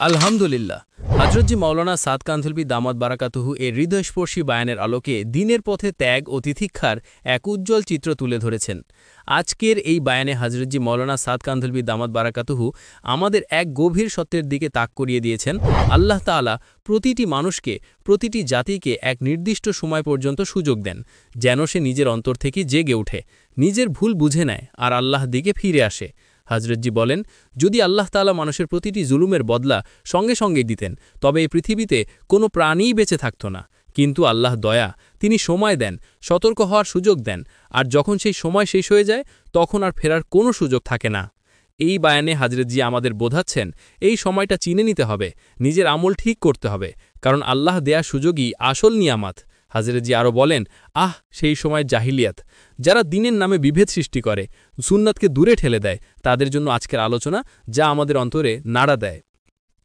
আলহামদুলিল্লাহ। হযরতজি মাওলানা সাদ কান্ধলভি দামাত বারাকাতুহু এর হৃদয়স্পর্শী বায়ানের আলোকে দিনের পথে ত্যাগ ও তিতিক্ষার এক উজ্জ্বল চিত্র তুলে ধরেছেন। আজকের এই বায়ানে হযরতজি মাওলানা সাদ কান্ধলভি দামাত বারাকাতুহু আমাদের এক গভীর সত্যের দিকে তাক করিয়ে দিয়েছেন। আল্লাহ তাআলা প্রতিটি মানুষকে, প্রতিটি জাতিকে এক নির্দিষ্ট সময় পর্যন্ত সুযোগ দেন, যেন সে নিজের অন্তর থেকে জেগে ওঠে, নিজের ভুল বুঝে নেয় আর আল্লাহ দিকে ফিরে আসে। হযরতজি বলেন, যদি আল্লাহ তাআলা মানুষের প্রতিটি জুলুমের বদলা সঙ্গে সঙ্গেই দিতেন, তবে এই পৃথিবীতে কোনো প্রাণীই বেঁচে থাকত না। কিন্তু আল্লাহ দয়া, তিনি সময় দেন, সতর্ক হওয়ার সুযোগ দেন, আর যখন সেই সময় শেষ হয়ে যায় তখন আর ফেরার কোনো সুযোগ থাকে না। এই বায়ানে হযরতজি আমাদের বোঝাচ্ছেন, এই সময়টা চিনে নিতে হবে, নিজের আমল ঠিক করতে হবে, কারণ আল্লাহ দেয়া সুযোগই আসল নিয়ামত। হযরতজি আরও বলেন, সেই সময় জাহিলিয়াত, যারা দিনের নামে বিভেদ সৃষ্টি করে, সুন্নাতকে দূরে ঠেলে দেয়, তাদের জন্য আজকের আলোচনা, যা আমাদের অন্তরে নাড়া দেয়।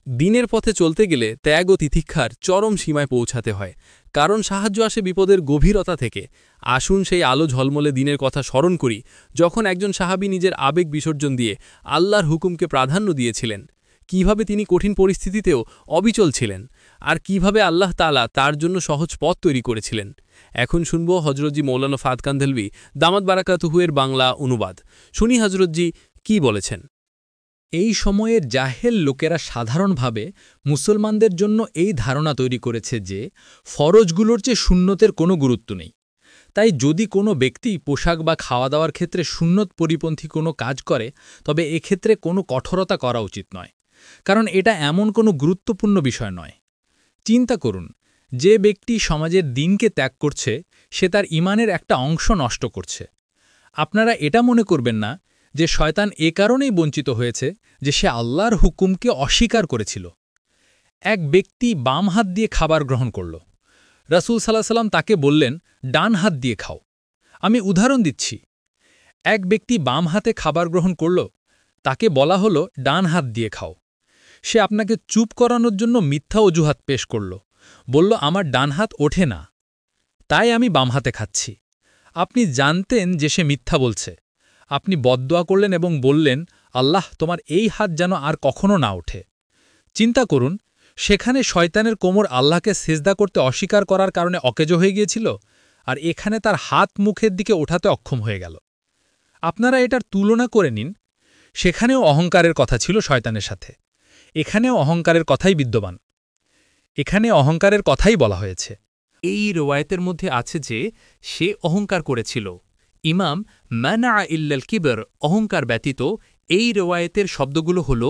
দিনের পথে চলতে গেলে ত্যাগ ও তিতিক্ষার চরম সীমায় পৌঁছাতে হয়, কারণ সাহায্য আসে বিপদের গভীরতা থেকে। আসুন সেই আলো ঝলমলে দিনের কথা স্মরণ করি, যখন একজন সাহাবী নিজের আবেগ বিসর্জন দিয়ে আল্লাহর হুকুমকে প্রাধান্য দিয়েছিলেন। কিভাবে তিনি কঠিন পরিস্থিতিতেও অবিচল ছিলেন, আর কিভাবে আল্লাহ তাআলা তার জন্য সহজ পথ তৈরি করেছিলেন। এখন শুনব হযরতজি মাওলানা সাদ কান্ধলভি দামাত বারাকাতুহু এর বাংলা অনুবাদ। শুনি হযরতজি কি বলেছেন। এই সময়ের জাহেল লোকেরা সাধারণভাবে মুসলমানদের জন্য এই ধারণা তৈরি করেছে যে ফরজগুলোর চেয়ে সুন্নতের কোনো গুরুত্ব নেই। তাই যদি কোনো ব্যক্তি পোশাক বা খাওয়া দাওয়ার ক্ষেত্রে সুন্নত পরিপন্থী কোনো কাজ করে, তবে এক্ষেত্রে কোনো কঠোরতা করা উচিত নয়, কারণ এটা এমন কোনো গুরুত্বপূর্ণ বিষয় নয়। চিন্তা করুন, যে ব্যক্তি সমাজের দিনকে ত্যাগ করছে, সে তার ঈমানের একটা অংশ নষ্ট করছে। আপনারা এটা মনে করবেন না যে শয়তান এ কারণেই বঞ্চিত হয়েছে যে সে আল্লাহর হুকুমকে অস্বীকার করেছিল। এক ব্যক্তি বাম হাত দিয়ে খাবার গ্রহণ করল। রাসূল সাল্লাল্লাহু আলাইহি ওয়াসাল্লাম তাকে বললেন, ডান হাত দিয়ে খাও। আমি উদাহরণ দিচ্ছি, এক ব্যক্তি বাম হাতে খাবার গ্রহণ করল, তাকে বলা হলো ডান হাত দিয়ে খাও। সে আপনাকে চুপ করানোর জন্য মিথ্যা অজুহাত পেশ করল, বলল আমার ডান হাত ওঠে না, তাই আমি বাম হাতে খাচ্ছি। আপনি জানতেন যে সে মিথ্যা বলছে। আপনি বদদোয়া করলেন এবং বললেন, আল্লাহ, তোমার এই হাত যেন আর কখনো না ওঠে। চিন্তা করুন, সেখানে শয়তানের কোমর আল্লাহকে সিজদা করতে অস্বীকার করার কারণে অকেজো হয়ে গিয়েছিল, আর এখানে তার হাত মুখের দিকে ওঠাতে অক্ষম হয়ে গেল। আপনারা এটার তুলনা করে নিন, সেখানেও অহংকারের কথা ছিল শয়তানের সাথে, এখানেও অহংকারের কথাই বিদ্যমান, এখানে অহংকারের কথাই বলা হয়েছে। এই রওয়ায়েতের মধ্যে আছে যে সে অহংকার করেছিল। ইমাম মানা ইল্লাল কিবর, অহংকার ব্যতীত, এই রওয়ায়েতের শব্দগুলো হল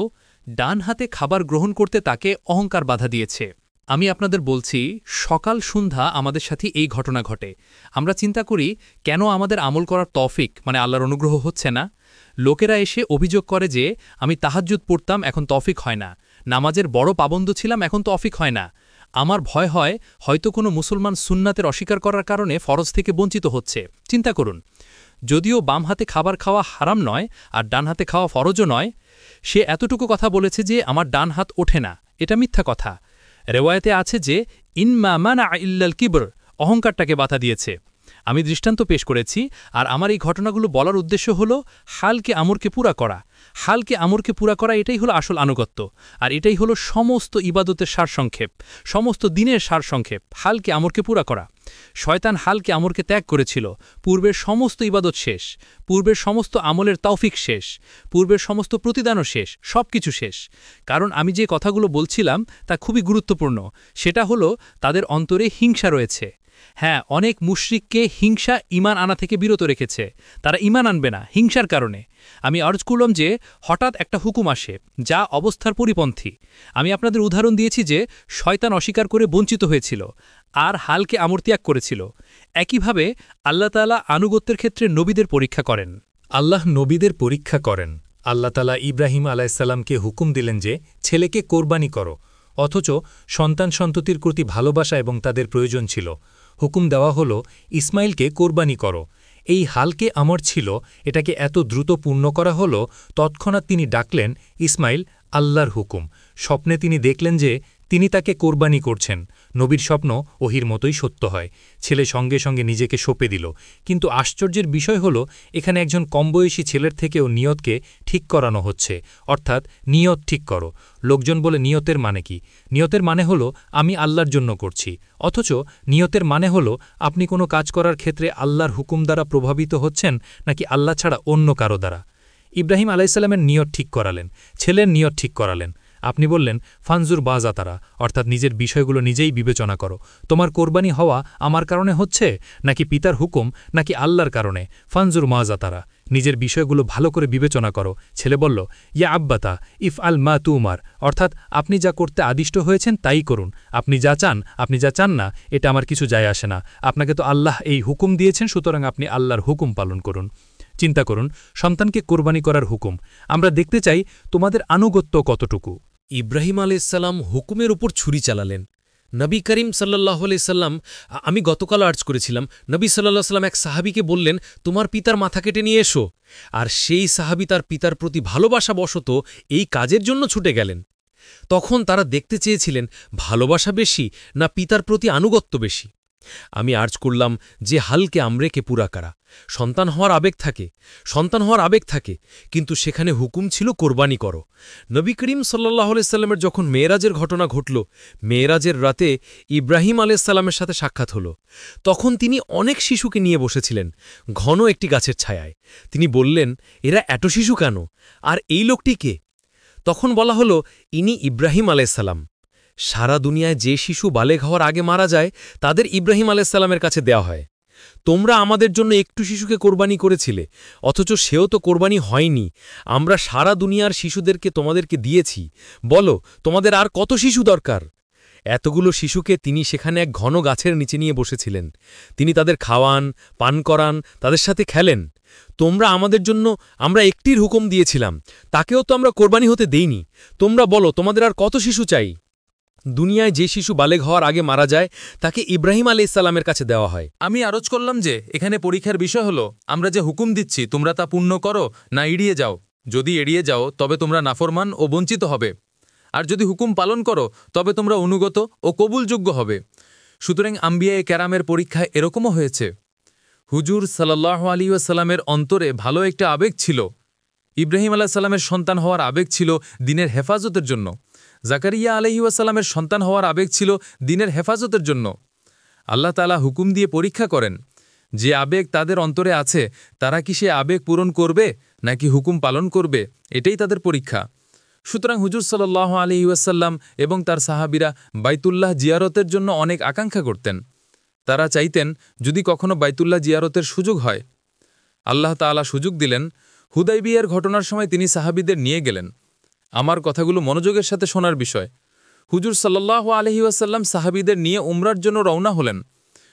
ডান হাতে খাবার গ্রহণ করতে তাকে অহংকার বাধা দিয়েছে। আমি আপনাদের বলছি, সকাল সন্ধ্যা আমাদের সাথে এই ঘটনা ঘটে। আমরা চিন্তা করি কেন আমাদের আমল করার তৌফিক আল্লাহর অনুগ্রহ হচ্ছে না। লোকেরা এসে অভিযোগ করে যে আমি তাহাজ্জুদ পড়তাম, এখন তৌফিক হয় না, নামাজের বড় পাবন্দ ছিলাম, এখন তৌফিক হয় না। আমার ভয় হয় হয়তো কোনো মুসলমান সুন্নাতের অস্বীকার করার কারণে ফরজ থেকে বঞ্চিত হচ্ছে। চিন্তা করুন, যদিও বাম হাতে খাবার খাওয়া হারাম নয় আর ডান হাতে খাওয়া ফরজও নয়, সে এতটুকু কথা বলেছে যে আমার ডান হাত ওঠে না, এটা মিথ্যা কথা। রেওয়ায়েতে আছে যে ইন্মা মানা ইল্লাল কিবর, অহংকারটাকে বাধা দিয়েছে। আমি দৃষ্টান্ত পেশ করেছি, আর আমার এই ঘটনাগুলো বলার উদ্দেশ্য হল হালকে আমরকে পুরা করা। হালকে আমরকে পুরা করা, এটাই হলো আসল আনুগত্য, আর এটাই হলো সমস্ত ইবাদতের সারসংক্ষেপ, সমস্ত দিনের সারসংক্ষেপ, হালকে আমরকে পুরা করা। শয়তান হালকে আমরকে ত্যাগ করেছিল, পূর্বের সমস্ত ইবাদত শেষ, পূর্বের সমস্ত আমলের তৌফিক শেষ, পূর্বের সমস্ত প্রতিদানও শেষ, সব কিছু শেষ। কারণ আমি যে কথাগুলো বলছিলাম তা খুবই গুরুত্বপূর্ণ। সেটা হলো তাদের অন্তরে হিংসা রয়েছে। হ্যাঁ, অনেক মুশরিককে হিংসা ঈমান আনা থেকে বিরত রেখেছে, তারা ঈমান আনবে না হিংসার কারণে। আমি আরজ করলাম যে হঠাৎ একটা হুকুম আসে যা অবস্থার পরিপন্থী। আমি আপনাদের উদাহরণ দিয়েছি যে শয়তান অস্বীকার করে বঞ্চিত হয়েছিল আর হালকে আমর ত্যাগ করেছিল। একইভাবে আল্লাহ তাআলা আনুগত্যের ক্ষেত্রে নবীদের পরীক্ষা করেন। আল্লাহ নবীদের পরীক্ষা করেন। আল্লাহ তাআলা ইব্রাহিম আলাইহিসসালামকে হুকুম দিলেন যে ছেলেকে কোরবানি করো, অথচ সন্তান সন্ততির প্রতি ভালোবাসা এবং তাদের প্রয়োজন ছিল। হুকুম দেওয়া হল ইসমাইলকে কোরবানি করো। এই হালকে আমর ছিল, এটাকে এত দ্রুত পূর্ণ করা হল, তৎক্ষণাৎ তিনি ডাকলেন ইসমাইল, আল্লাহর হুকুম। স্বপ্নে তিনি দেখলেন যে তিনি তাকে কোরবানি করছেন। নবীর স্বপ্ন ওহির মতোই সত্য হয়। ছেলে সঙ্গে সঙ্গে নিজেকে সঁপে দিল। কিন্তু আশ্চর্যের বিষয় হল, এখানে একজন কমবয়সী ছেলের থেকেও নিয়তকে ঠিক করানো হচ্ছে, অর্থাৎ নিয়ত ঠিক করো। লোকজন বলে নিয়তের মানে কি? নিয়তের মানে হল আমি আল্লাহর জন্য করছি। অথচ নিয়তের মানে হল আপনি কোনো কাজ করার ক্ষেত্রে আল্লাহর হুকুম দ্বারা প্রভাবিত হচ্ছেন নাকি আল্লাহ ছাড়া অন্য কারো দ্বারা। ইব্রাহিম আলাইসাল্লামের নিয়ত ঠিক করালেন, ছেলের নিয়ত ঠিক করালেন। আপনি বললেন, ফানজুর বাজাতারা, অর্থাৎ নিজের বিষয়গুলো নিজেই বিবেচনা করো। তোমার কোরবানি হওয়া আমার কারণে হচ্ছে নাকি পিতার হুকুম নাকি আল্লাহর কারণে? ফানজুর মাজাতারা, নিজের বিষয়গুলো ভালো করে বিবেচনা করো। ছেলে বলল, ইয়া আব্বাতা ইফ আল মা তুমার, অর্থাৎ আপনি যা করতে আদিষ্ট হয়েছেন তাই করুন। আপনি যা চান না, এটা আমার কিছু যায় আসে না। আপনাকে তো আল্লাহ এই হুকুম দিয়েছেন, সুতরাং আপনি আল্লাহর হুকুম পালন করুন। চিন্তা করুন, সন্তানকে কোরবানি করার হুকুম। আমরা দেখতে চাই তোমাদের আনুগত্য কতটুকু। ইব্রাহিম আলাইসাল্লাম হুকুমের উপর ছুরি চালালেন। নবী করিম সাল্লাহ আলাইসাল্লাম, আমি গতকাল আর্জ করেছিলাম, নবী সাল্লাহ সাল্লাম এক সাহাবিকে বললেন, তোমার পিতার মাথা কেটে নিয়ে এসো। আর সেই সাহাবি তার পিতার প্রতি ভালোবাসা বশত এই কাজের জন্য ছুটে গেলেন। তখন তারা দেখতে চেয়েছিলেন ভালোবাসা বেশি না পিতার প্রতি আনুগত্য বেশি। আমি আর্জ করলাম যে হালকে আমরেকে পুরা করা, সন্তান হওয়ার আবেগ থাকে, কিন্তু সেখানে হুকুম ছিল কোরবানি করো। নবী করিম সাল্লাহ আলাইসাল্লামের যখন মেয়েরাজের ঘটনা ঘটল, মেয়েরাজের রাতে ইব্রাহিম আলাইসাল্লামের সাথে সাক্ষাৎ হল। তখন তিনি অনেক শিশুকে নিয়ে বসেছিলেন ঘন একটি গাছের ছায়ায়। তিনি বললেন, এরা এত শিশু কেন, আর এই লোকটি কে? তখন বলা হল, ইনি ইব্রাহিম আলাইসাল্লাম। সারা দুনিয়ায় যে শিশু বালেগ হওয়ার আগে মারা যায় তাদের ইব্রাহিম আলাইসাল্লামের কাছে দেওয়া হয়। তোমরা আমাদের জন্য একটু শিশুকে কোরবানি করেছিলে, অথচ সেও তো কোরবানি হয়নি। আমরা সারা দুনিয়ার শিশুদেরকে তোমাদেরকে দিয়েছি। বলো, তোমাদের আর কত শিশু দরকার? এতগুলো শিশুকে তিনি সেখানে এক ঘন গাছের নিচে নিয়ে বসেছিলেন। তিনি তাদের খাওয়ান, পান করান, তাদের সাথে খেলেন। তোমরা আমাদের জন্য আমরা একটির হুকুম দিয়েছিলাম, তাকেও তো আমরা কোরবানি হতে দেইনি। তোমরা বলো, তোমাদের আর কত শিশু চাই? দুনিয়ায় যে শিশু বালেগ হওয়ার আগে মারা যায় তাকে ইব্রাহিম আলাইসাল্লামের কাছে দেওয়া হয়। আমি আরজ করলাম যে এখানে পরীক্ষার বিষয় হলো, আমরা যে হুকুম দিচ্ছি তোমরা তা পূর্ণ করো না এড়িয়ে যাও। যদি এড়িয়ে যাও তবে তোমরা নাফরমান ও বঞ্চিত হবে, আর যদি হুকুম পালন করো তবে তোমরা অনুগত ও কবুলযোগ্য হবে। সুতরাং আম্বিয়ায়ে কেরামের পরীক্ষায় এরকমও হয়েছে। হুজুর সাল্লাল্লাহু আলাইহি ওয়াসাল্লামের অন্তরে ভালো একটা আবেগ ছিল। ইব্রাহিম আলাইহিস সালামের সন্তান হওয়ার আবেগ ছিল দিনের হেফাজতের জন্য। জাকারিয়া আলাইহিস সালামের সন্তান হওয়ার আবেগ ছিল দিনের হেফাজতের জন্য। আল্লাহ তাআলা হুকুম দিয়ে পরীক্ষা করেন, যে আবেগ তাদের অন্তরে আছে তারা কি সে আবেগ পূরণ করবে নাকি হুকুম পালন করবে, এটাই তাদের পরীক্ষা। সুতরাং হুজুর সাল্লাল্লাহু আলাইহি ওয়াসাল্লাম এবং তার সাহাবীরা বাইতুল্লাহ জিয়ারতের জন্য অনেক আকাঙ্ক্ষা করতেন। তারা চাইতেন যদি কখনো বাইতুল্লাহ জিয়ারতের সুযোগ হয়। আল্লাহ তাআলা সুযোগ দিলেন। হুদাইবিয়ার ঘটনার সময় তিনি সাহাবীদের নিয়ে গেলেন। আমার কথাগুলো মনোযোগের সাথে শোনার বিষয়। হুজুর সাল্লাল্লাহু আলাইহি ওয়াসাল্লাম সাহাবীদের নিয়ে উমরার জন্য রওনা হলেন।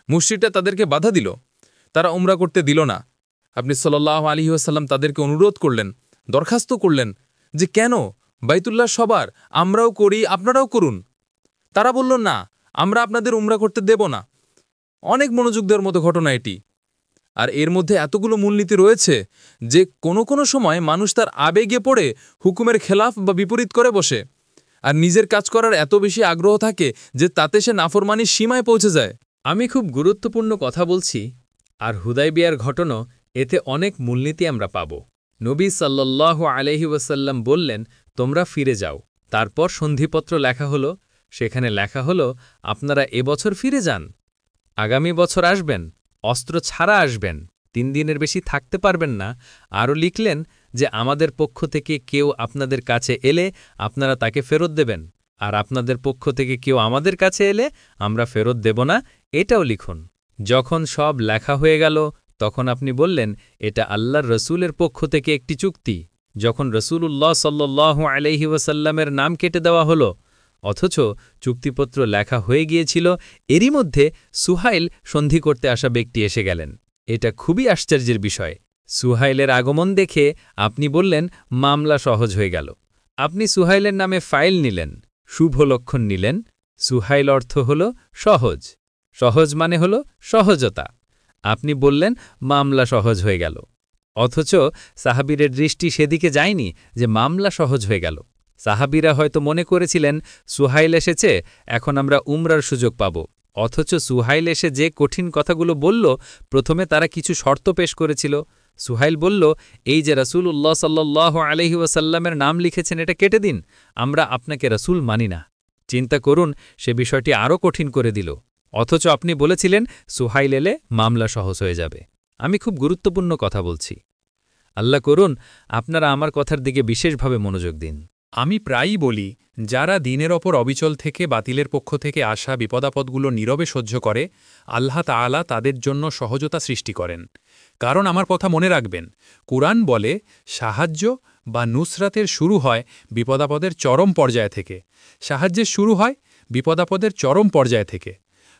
মুশরিকরা তাদেরকে বাধা দিল, তারা উমরা করতে দিল না। আপনি সাল্লাল্লাহু আলাইহি ওয়াসাল্লাম তাদেরকে অনুরোধ করলেন, দরখাস্ত করলেন যে কেন বাইতুল্লাহ সবার, আমরাও করি আপনারাও করুন। তারা বলল, না, আমরা আপনাদের উমরা করতে দেব না। অনেক মনোযোগ দেওয়ার মতো ঘটনা এটি। আর এর মধ্যে এতগুলো মূলনীতি রয়েছে যে কোনো সময় মানুষ তার আবেগে পড়ে হুকুমের খেলাফ বা বিপরীত করে বসে, আর নিজের কাজ করার এত বেশি আগ্রহ থাকে যে তাতে সে নাফরমানির সীমায় পৌঁছে যায়। আমি খুব গুরুত্বপূর্ণ কথা বলছি, আর হুদাইবিয়ার ঘটনা, এতে অনেক মূলনীতি আমরা পাব। নবী সাল্লাল্লাহু আলাইহি ওয়াসাল্লাম বললেন, তোমরা ফিরে যাও। তারপর সন্ধিপত্র লেখা হলো, সেখানে লেখা হলো আপনারা এবছর ফিরে যান, আগামী বছর আসবেন, অস্ত্র ছাড়া আসবেন, 3 দিনের বেশি থাকতে পারবেন না। আরও লিখলেন যে আমাদের পক্ষ থেকে কেউ আপনাদের কাছে এলে আপনারা তাকে ফেরত দেবেন, আর আপনাদের পক্ষ থেকে কেউ আমাদের কাছে এলে আমরা ফেরত দেব না, এটাও লিখুন। যখন সব লেখা হয়ে গেল তখন আপনি বললেন, এটা আল্লাহর রসুলের পক্ষ থেকে একটি চুক্তি। যখন রসুলুল্লাহ সাল্লাল্লাহু আলাইহি ওয়াসাল্লামের নাম কেটে দেওয়া হলো, অথচ চুক্তিপত্র লেখা হয়ে গিয়েছিল, এরই মধ্যে সুহাইল সন্ধি করতে আসা ব্যক্তি এসে গেলেন। এটা খুবই আশ্চর্যের বিষয়। সুহাইলের আগমন দেখে আপনি বললেন, মামলা সহজ হয়ে গেল। আপনি সুহাইলের নামে ফাইল নিলেন, শুভ লক্ষণ নিলেন। সুহাইল অর্থ হল সহজ, সহজ মানে হল সহজতা। আপনি বললেন মামলা সহজ হয়ে গেল, অথচ সাহাবীরের দৃষ্টি সেদিকে যায়নি যে মামলা সহজ হয়ে গেল। সাহাবীরা হয়তো মনে করেছিলেন সুহাইল এসেছে, এখন আমরা উমরার সুযোগ পাব। অথচ সুহাইল এসে যে কঠিন কথাগুলো বলল, প্রথমে তারা কিছু শর্ত পেশ করেছিল। সুহাইল বলল, এই যে রাসূলুল্লাহ সাল্লাল্লাহু আলাইহি ওয়াসাল্লামের নাম লিখেছেন, এটা কেটে দিন, আমরা আপনাকে রাসূল মানি না। চিন্তা করুন, সে বিষয়টি আরও কঠিন করে দিল। অথচ আপনি বলেছিলেন সুহাইল এলে মামলা সহজ হয়ে যাবে। আমি খুব গুরুত্বপূর্ণ কথা বলছি, আল্লাহ করুন আপনারা আমার কথার দিকে বিশেষভাবে মনোযোগ দিন। আমি প্রায়ই বলি, যারা দিনের ওপর অবিচল থেকে বাতিলের পক্ষ থেকে আসা বিপদাপদগুলো নীরবে সহ্য করে, আল্লাহ তাআলা তাদের জন্য সহজতা সৃষ্টি করেন। কারণ আমার কথা মনে রাখবেন, কুরআন বলে সাহায্য বা নুসরাতের শুরু হয় বিপদাপদের চরম পর্যায় থেকে। সাহায্যের শুরু হয় বিপদাপদের চরম পর্যায় থেকে।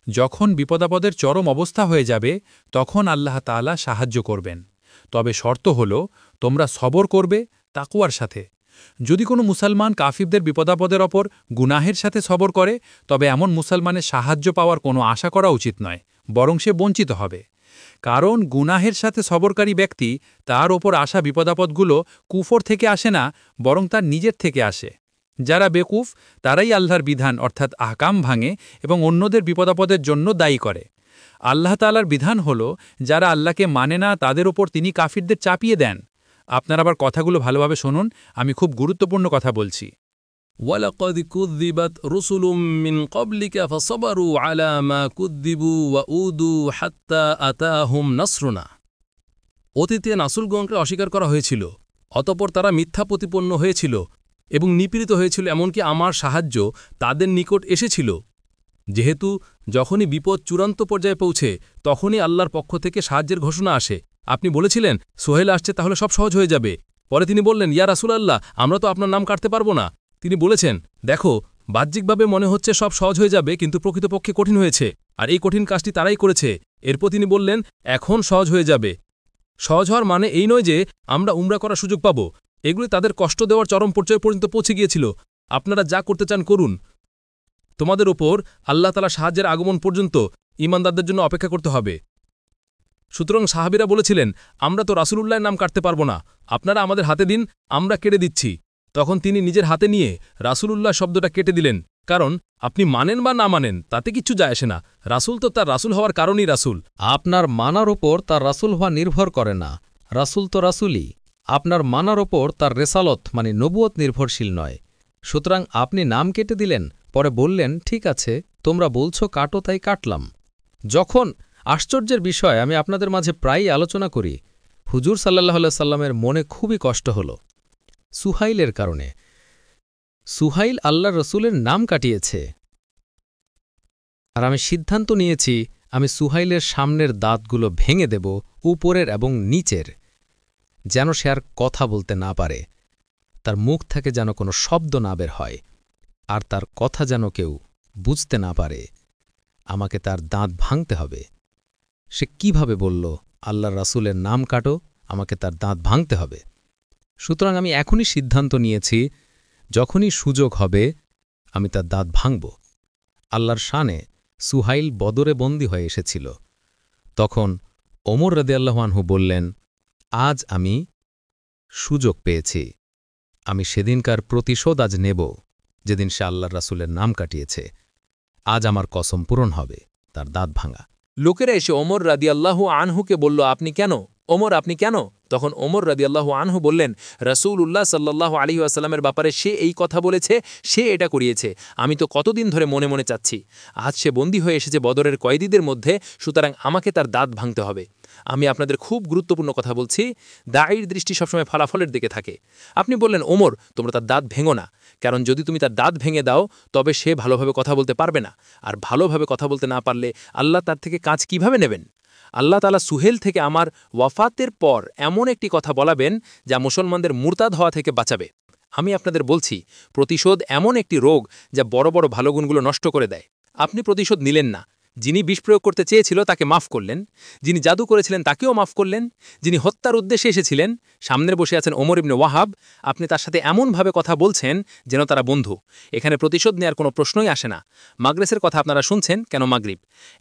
যখন বিপদাপদের চরম অবস্থা হয়ে যাবে, তখন আল্লাহ তাআলা সাহায্য করবেন। তবে শর্ত হল, তোমরা সবর করবে তাকওয়ার সাথে। যদি কোনো মুসলমান কাফিরদের বিপদাপদের ওপর গুনাহের সাথে সবর করে, তবে এমন মুসলমানের সাহায্য পাওয়ার কোনো আশা করা উচিত নয়, বরং সে বঞ্চিত হবে। কারণ গুনাহের সাথে সবরকারী ব্যক্তি, তার ওপর আসা বিপদাপদগুলো কুফর থেকে আসে না, বরং তার নিজের থেকে আসে। যারা বেকুফ, তারাই আল্লাহর বিধান অর্থাৎ আহকাম ভাঙে এবং অন্যদের বিপদাপদের জন্য দায়ী করে। আল্লাহ তাআলার বিধান হল, যারা আল্লাহকে মানে না তাদের ওপর তিনি কাফিরদের চাপিয়ে দেন। আপনার আবার কথাগুলো ভালোভাবে শুনুন, আমি খুব গুরুত্বপূর্ণ কথা বলছি। وَلَقَدْ كُذِّبَتْ رُسُلٌ مِّن قَبْلِكَ فَصَبَرُوا عَلَى مَا كُذِّبُوا وَأُوذُوا حَتَّى أَتَاهُمْ نَصْرُنَا। অতীতে রাসূলগণকে অস্বীকার করা হয়েছিল, অতঃপর তারা মিথ্যা প্রতিপন্ন হয়েছিল এবং নিপীড়িত হয়েছিল, এমনকি আমার সাহায্য তাদের নিকট এসেছিল। যেহেতু যখনই বিপদ চূড়ান্ত পর্যায়ে পৌঁছে, তখনই আল্লাহর পক্ষ থেকে সাহায্যের ঘোষণা আসে। আপনি বলেছিলেন সোহেল আসছে, তাহলে সব সহজ হয়ে যাবে। পরে তিনি বললেন, ইয়া রাসূলাল্লাহ, আমরা তো আপনার নাম কাটতে পারবো না। তিনি বলেছেন, দেখো, বাহ্যিকভাবে মনে হচ্ছে সব সহজ হয়ে যাবে, কিন্তু প্রকৃতপক্ষে কঠিন হয়েছে, আর এই কঠিন কাজটি তারাই করেছে। এরপর তিনি বললেন, এখন সহজ হয়ে যাবে। সহজ হওয়ার মানে এই নয় যে আমরা উমরা করার সুযোগ পাব। এগুলি তাদের কষ্ট দেওয়ার চরম পর্যায় পর্যন্ত পৌঁছে গিয়েছিল। আপনারা যা করতে চান করুন, তোমাদের ওপর আল্লাহ তাআলা সাহায্যের আগমন পর্যন্ত ঈমানদারদের জন্য অপেক্ষা করতে হবে। সুতরাং সাহাবীরা বলেছিলেন, আমরা তো রাসূলুল্লাহর নাম কাটতে পারব না, আপনারা আমাদের হাতে দিন, আমরা কেটে দিচ্ছি। তখন তিনি নিজের হাতে নিয়ে রাসূলুল্লাহ শব্দটা কেটে দিলেন। কারণ আপনি মানেন বা না মানেন, তাতে কিচ্ছু যায় আসে না। রাসূল তো তার রাসূল হওয়ার কারণেই রাসূল। আপনার মানার ওপর তার রাসূল হওয়া নির্ভর করে না, রাসূল তো রাসূলই। আপনার মানার ওপর তার রেসালত মানে নবুয়ত নির্ভরশীল নয়। সুতরাং আপনি নাম কেটে দিলেন, পরে বললেন, ঠিক আছে, তোমরা বলছো কাটো, তাই কাটলাম। যখন আশ্চর্যের বিষয় আমি আপনাদের মাঝে প্রায়ই আলোচনা করি, হুজুর সাল্লাল্লাহু আলাইহি সাল্লামের মনে খুবই কষ্ট হল সুহাইলের কারণে। সুহাইল আল্লাহর রসুলের নাম কাটিয়েছে, আর আমি সিদ্ধান্ত নিয়েছি আমি সুহাইলের সামনের দাঁতগুলো ভেঙে দেব, উপরের এবং নিচের, যেন সে আর কথা বলতে না পারে, তার মুখ থেকে যেন কোনো শব্দ না বের হয়, আর তার কথা যেন কেউ বুঝতে না পারে। আমাকে তার দাঁত ভাঙতে হবে। সে কিভাবে বলল, আল্লাহর রাসূলের নাম কাটো, আমাকে তার দাঁত ভাঙতে হবে। সুতরাং আমি এখনই সিদ্ধান্ত নিয়েছি, যখনই সুযোগ হবে আমি তার দাঁত ভাঙব। আল্লাহর শানে সুহাইল বদরে বন্দী হয়ে এসেছিল। তখন ওমর রাদিয়াল্লাহু আনহু বললেন, আজ আমি সুযোগ পেয়েছি, আমি সেদিনকার প্রতিশোধ আজ নেব, যেদিন সে আল্লাহর রাসূলের নাম কাটিয়েছে। আজ আমার কসম পূরণ হবে, তার দাঁত ভাঙা। লোকেরা এসে ওমর রাদিয়াল্লাহু আনহুকে বলল, আপনি কেন ওমর, আপনি কেন? তখন ওমর রাদিয়াল্লাহু আনহু বললেন, রাসূলুল্লাহ সাল্লাল্লাহু আলাইহি ওয়াসাল্লামের ব্যাপারে সে এই কথা বলেছে, সে এটা করিয়েছে। আমি তো কতদিন ধরে মনে মনে চাচ্ছি। আজ সে বন্দী হয়ে এসেছে বদরের কয়েদিদের মধ্যে, সুতরাং আমাকে তার দাঁত ভাঙতে হবে। আমি আপনাদের খুব গুরুত্বপূর্ণ কথা বলছি, দায়ীর দৃষ্টি সবসময় ফলাফলের দিকে থাকে। আপনি বললেন, ওমর, তোমরা তার দাঁত ভেঙো না, কারণ যদি তুমি তার দাঁত ভেঙে দাও, তবে সে ভালোভাবে কথা বলতে পারবে না, আর ভালোভাবে কথা বলতে না পারলে আল্লাহ তার থেকে কাজ কিভাবে নেবেন? আল্লাহ তাআলা সুহেল থেকে আমার ওয়াফাতের পর এমন একটি কথা বলাবেন যা মুসলমানদের মুরতাদ হওয়া থেকে বাঁচাবে। আমি আপনাদের বলছি, প্রতিশোধ এমন একটি রোগ যা বড় বড় ভালো গুণগুলো নষ্ট করে দেয়। আপনি প্রতিশোধ নিলেন না, যিনি বিষ প্রয়োগ করতে চেয়েছিল তাকে মাফ করলেন, যিনি জাদু করেছিলেন তাকেও মাফ করলেন, যিনি হত্যার উদ্দেশ্যে এসেছিলেন, সামনে বসে আছেন ওমর ইবনে ওয়াহাব, আপনি তার সাথে এমনভাবে কথা বলছেন যেন তারা বন্ধু। এখানে প্রতিশোধ নেওয়ার কোনো প্রশ্নই আসে না। মাগরেসের কথা আপনারা শুনছেন, কেন মাগরিব?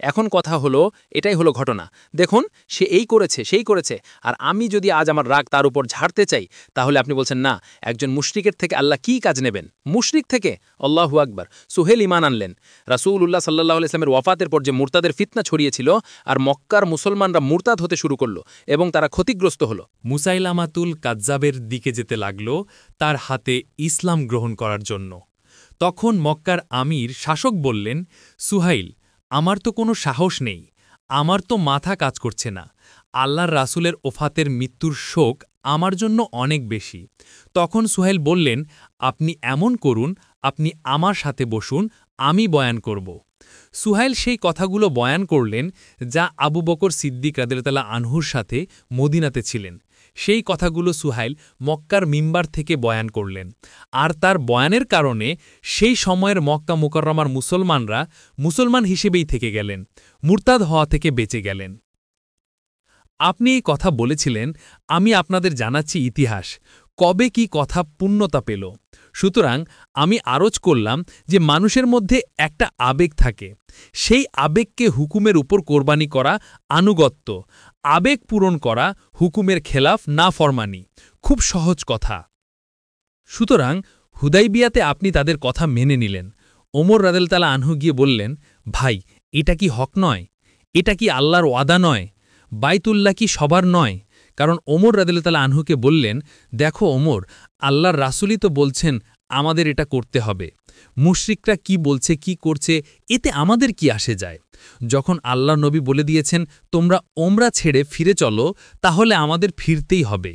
এখন কথা হলো, এটাই হলো ঘটনা। দেখুন, সে এই করেছে, সেই করেছে, আর আমি যদি আজ আমার রাগ তার উপর ঝাড়তে চাই, তাহলে আপনি বলছেন না, একজন মুশরিকের থেকে আল্লাহ কি কাজ নেবেন? মুশরিক থেকে? আল্লাহু আকবার। সুহেল ঈমান আনলেন। রাসূলুল্লাহ সাল্লাল্লাহু আলাইহি ওয়াসাল্লামের ওয়াফাতের পর যে মুরতাদের ফিতনা ছড়িয়েছিল, আর মক্কার মুসলমানরা মুরতাদ হতে শুরু করল এবং তারা ক্ষতিগ্রস্ত হল। মুসাইলামাতুল কাজ্জাবের দিকে যেতে লাগল তার হাতে ইসলাম গ্রহণ করার জন্য। তখন মক্কার আমির শাসক বললেন, সুহাইল, আমার তো কোনো সাহস নেই, আমার তো মাথা কাজ করছে না। আল্লাহর রাসূলের ওফাতের মৃত্যুর শোক আমার জন্য অনেক বেশি। তখন সুহাইল বললেন, আপনি এমন করুন, আপনি আমার সাথে বসুন, আমি বয়ান করব। সুহাইল সেই কথাগুলো বয়ান করলেন যা আবু বকর সিদ্দিক রাদিয়াল্লাহু আনহুর সাথে মদিনাতে ছিলেন। সেই কথাগুলো সুহাইল মক্কার মিম্বার থেকে বয়ান করলেন, আর তার বয়ানের কারণে সেই সময়ের মক্কা মুকাররমার মুসলমানরা মুসলমান হিসেবেই থেকে গেলেন, মুরতাদ হওয়া থেকে বেঁচে গেলেন। আপনি এই কথা বলেছিলেন, আমি আপনাদের জানাচ্ছি ইতিহাস, কবে কি কথা পূর্ণতা পেল। সুতরাং আমি আরজ করলাম যে মানুষের মধ্যে একটা আবেগ থাকে, সেই আবেগকে হুকুমের উপর কোরবানি করা আনুগত্য, আবেগ পূরণ করা হুকুমের খেলাফ না ফরমানি। খুব সহজ কথা। সুতরাং হুদাইবিয়াতে আপনি তাদের কথা মেনে নিলেন। ওমর রাদিয়াল্লাহু আনহু গিয়ে বললেন, ভাই, এটা কি হক নয়? এটা কি আল্লাহর ওয়াদা নয়? বাইতুল্লাহ কি সবার নয়? কারণ ওমর রাদিয়াল্লাহু আনহুকে বললেন, দেখো ওমর, আল্লাহর রাসূলই তো বলছেন আমাদের এটা করতে হবে। মুশরিকরা কি বলছে, কি করছে, এতে আমাদের কি আসে যায়? যখন আল্লাহ নবী বলে দিয়েছেন তোমরা ওমরা ছেড়ে ফিরে চলো, তাহলে আমাদের ফিরতেই হবে।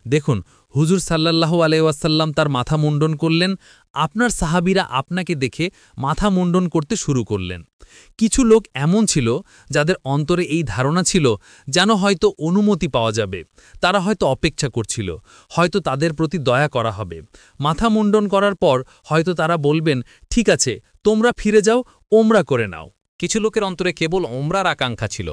দেখুন, হুজুর সাল্লাল্লাহু আলাইহি ওয়াসাল্লাম তার মাথা মুন্ডন করলেন, আপনার সাহাবীরা আপনাকে দেখে মাথা মুন্ডন করতে শুরু করলেন। কিছু লোক এমন ছিল যাদের অন্তরে এই ধারণা ছিল যেন হয়তো অনুমতি পাওয়া যাবে, তারা হয়তো অপেক্ষা করছিল, হয়তো তাদের প্রতি দয়া করা হবে। মাথা মুন্ডন করার পর হয়তো তারা বলবেন, ঠিক আছে, তোমরা ফিরে যাও, ওমরা করে নাও। কিছু লোকের অন্তরে কেবল ওমরার আকাঙ্ক্ষা ছিল।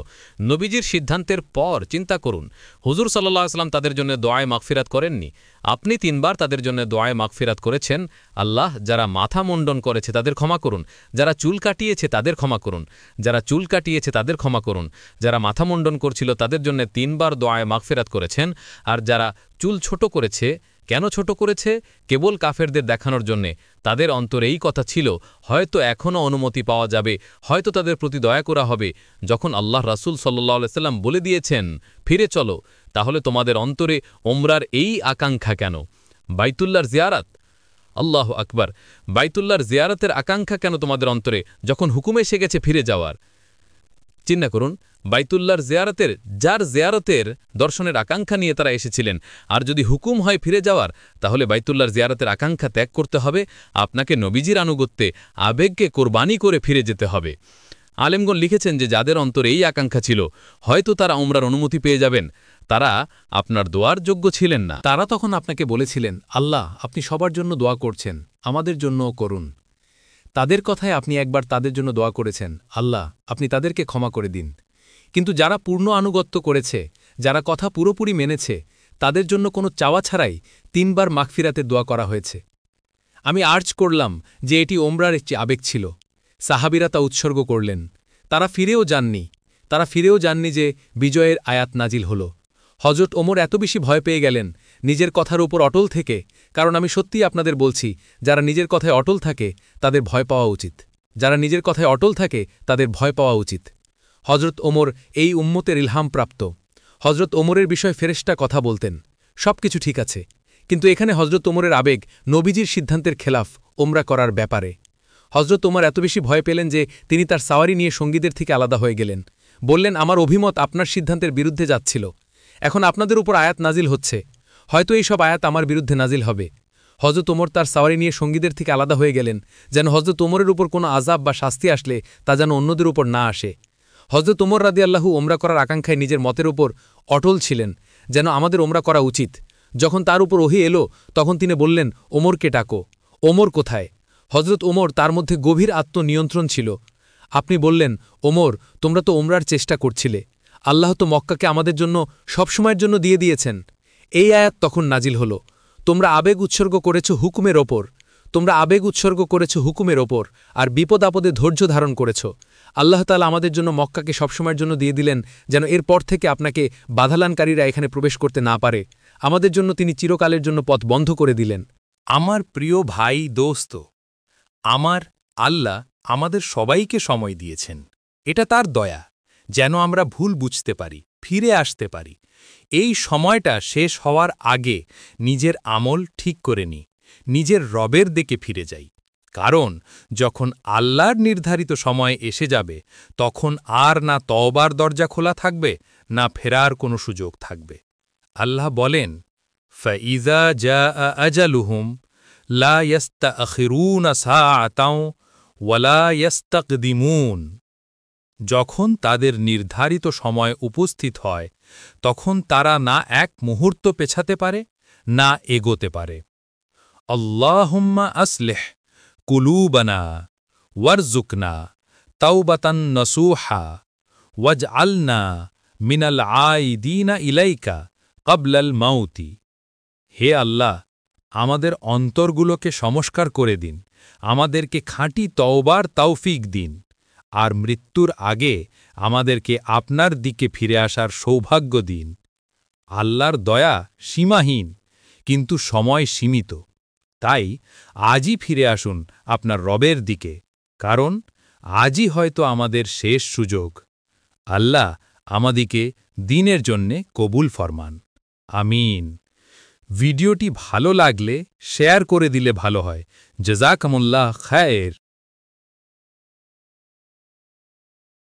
নবীজির সিদ্ধান্তের পর চিন্তা করুন, হুজুর সাল্লাল্লাহু আলাইহি ওয়াসাল্লাম তাদের জন্য দোয়ায়ে মাগফিরাত করেননি? আপনি 3 বার তাদের জন্য দোয়ায়ে মাগফিরাত করেছেন। আল্লাহ, যারা মাথা মুন্ডন করেছে তাদের ক্ষমা করুন, যারা চুল কাটিয়েছে তাদের ক্ষমা করুন, যারা চুল কাটিয়েছে তাদের ক্ষমা করুন, যারা মাথা মুন্ডন করছিল তাদের জন্য 3 বার দোয়ায়ে মাগফিরাত করেছেন। আর যারা চুল ছোট করেছে, কেন ছোট করেছে? কেবল কাফেরদের দেখানোর জন্যে। তাদের অন্তরে এই কথা ছিল, হয়তো এখনও অনুমতি পাওয়া যাবে, হয়তো তাদের প্রতি দয়া করা হবে। যখন আল্লাহ রাসূল সাল্লাল্লাহু আলাইহি ওয়াসাল্লাম বলে দিয়েছেন ফিরে চলো, তাহলে তোমাদের অন্তরে ওমরার এই আকাঙ্ক্ষা কেন? বাইতুল্লাহর জিয়ারাত, আল্লাহু আকবার, বাইতুল্লাহর জিয়ারাতের আকাঙ্ক্ষা কেন তোমাদের অন্তরে, যখন হুকুম এসে গেছে ফিরে যাওয়ার? চিন্তা করুন, বাইতুল্লাহর জিয়ারতের, যার জিয়ারতের দর্শনের আকাঙ্ক্ষা নিয়ে তারা এসেছিলেন, আর যদি হুকুম হয় ফিরে যাওয়ার, তাহলে বাইতুল্লাহর জিয়ারতের আকাঙ্ক্ষা ত্যাগ করতে হবে, আপনাকে নবীজির আনুগত্যে আবেগকে কোরবানি করে ফিরে যেতে হবে। আলেমগণ লিখেছেন যে যাদের অন্তরে এই আকাঙ্ক্ষা ছিল, হয়তো তারা উমরার অনুমতি পেয়ে যাবেন, তারা আপনার দোয়ার যোগ্য ছিলেন না। তারা তখন আপনাকে বলেছিলেন, আল্লাহ, আপনি সবার জন্য দোয়া করছেন, আমাদের জন্যও করুন। তাদের কথায় আপনি একবার তাদের জন্য দোয়া করেছেন, আল্লাহ, আপনি তাদেরকে ক্ষমা করে দিন। কিন্তু যারা পূর্ণ আনুগত্য করেছে, যারা কথা পুরোপুরি মেনেছে, তাদের জন্য কোনো চাওয়া ছাড়াই 3 বার মাগফিরাতের দোয়া করা হয়েছে। আমি আর্জ করলাম যে এটি ওমরার একটি আবেগ ছিল। সাহাবীরা তা উৎসর্গ করলেন। তারা ফিরেও যাননি যে বিজয়ের আয়াত নাজিল হল। হজরত ওমর এত বেশি ভয় পেয়ে গেলেন নিজের কথার উপর অটল থেকে, কারণ আমি সত্যিই আপনাদের বলছি, যারা নিজের কথায় অটল থাকে তাদের ভয় পাওয়া উচিত। যারা নিজের কথায় অটল থাকে তাদের ভয় পাওয়া উচিত। হজরত ওমর এই উম্মতের ইলহামপ্রাপ্ত। হজরত ওমরের বিষয়ে ফেরেশতা কথা বলতেন, সব কিছু ঠিক আছে, কিন্তু এখানে হজরত ওমরের আবেগ নবীজির সিদ্ধান্তের খেলাফ ওমরা করার ব্যাপারে। হজরত ওমর এত বেশি ভয় পেলেন যে তিনি তার সাওয়ারি নিয়ে সঙ্গীদের থেকে আলাদা হয়ে গেলেন। বললেন, আমার অভিমত আপনার সিদ্ধান্তের বিরুদ্ধে যাচ্ছিল, এখন আপনাদের উপর আয়াত নাজিল হচ্ছে, হয়তো এই সব আয়াত আমার বিরুদ্ধে নাজিল হবে। হজরত ওমর তার সাওয়ারি নিয়ে সঙ্গীদের থেকে আলাদা হয়ে গেলেন, যেন হজরত ওমরের উপর কোনো আযাব বা শাস্তি আসলে তা যেন অন্যদের উপর না আসে। হজরত ওমর রাদিয়াল্লাহু ওমরা করার আকাঙ্ক্ষায় নিজের মতের উপর অটল ছিলেন, যেন আমাদের ওমরা করা উচিত। যখন তার উপর ওহী এলো, তখন তিনি বললেন, ওমরকে ডাকো। ওমর কোথায়? হজরত ওমর, তার মধ্যে গভীর আত্মনিয়ন্ত্রণ ছিল। আপনি বললেন, ওমর, তোমরা তো ওমরার চেষ্টা করছিলে, আল্লাহ তো মক্কাকে আমাদের জন্য সবসময়ের জন্য দিয়ে দিয়েছেন। এই আয়াত তখন নাজিল হল, তোমরা আবেগ উৎসর্গ করেছ হুকুমের ওপর, তোমরা আবেগ উৎসর্গ করেছ হুকুমের ওপর, আর বিপদ আপদে ধৈর্য ধারণ করেছ। আল্লাহ তাআলা আমাদের জন্য মক্কাকে সবসময়ের জন্য দিয়ে দিলেন, যেন এরপর থেকে আপনাকে বাধালানকারীরা এখানে প্রবেশ করতে না পারে। আমাদের জন্য তিনি চিরকালের জন্য পথ বন্ধ করে দিলেন। আমার প্রিয় ভাই দোস্ত, আমার আল্লাহ আমাদের সবাইকে সময় দিয়েছেন। এটা তার দয়া, যেন আমরা ভুল বুঝতে পারি, ফিরে আসতে পারি। এই সময়টা শেষ হওয়ার আগে নিজের আমল ঠিক করে নিই, নিজের রবের দিকে ফিরে যাই। কারণ যখন আল্লাহর নির্ধারিত সময় এসে যাবে, তখন আর না তওবার দরজা খোলা থাকবে, না ফেরার কোনো সুযোগ থাকবে। আল্লাহ বলেন, ফাইজা জাআ আজালুহুম লা ইয়াস্তাখিরুনা সাআতাও ওয়ালা ইয়াস্তাকদিমুন। যখন তাদের নির্ধারিত সময় উপস্থিত হয়, তখন তারা না এক মুহূর্ত পেছাতে পারে, না এগোতে পারে। আল্লাহুম্মা আসলিহ কুলুবানা ওয়ারজুকনা তাওবাতান নসুহা ওয়াজআলনা মিনাল আইদিনা ইলাইকা ক্বাবলাল মাউতি। হে আল্লাহ, আমাদের অন্তরগুলোকে সংস্কার করে দিন, আমাদেরকে খাঁটি তওবার তৌফিক দিন, আর মৃত্যুর আগে আমাদেরকে আপনার দিকে ফিরে আসার সৌভাগ্য দিন। আল্লাহর দয়া সীমাহীন, কিন্তু সময় সীমিত। তাই আজই ফিরে আসুন আপনার রবের দিকে, কারণ আজই হয়তো আমাদের শেষ সুযোগ। আল্লাহ আমাদিকে দিনের জন্যে কবুল ফরমান। আমিন। ভিডিওটি ভালো লাগলে শেয়ার করে দিলে ভালো হয়। জাযাকুমুল্লাহ খায়ের।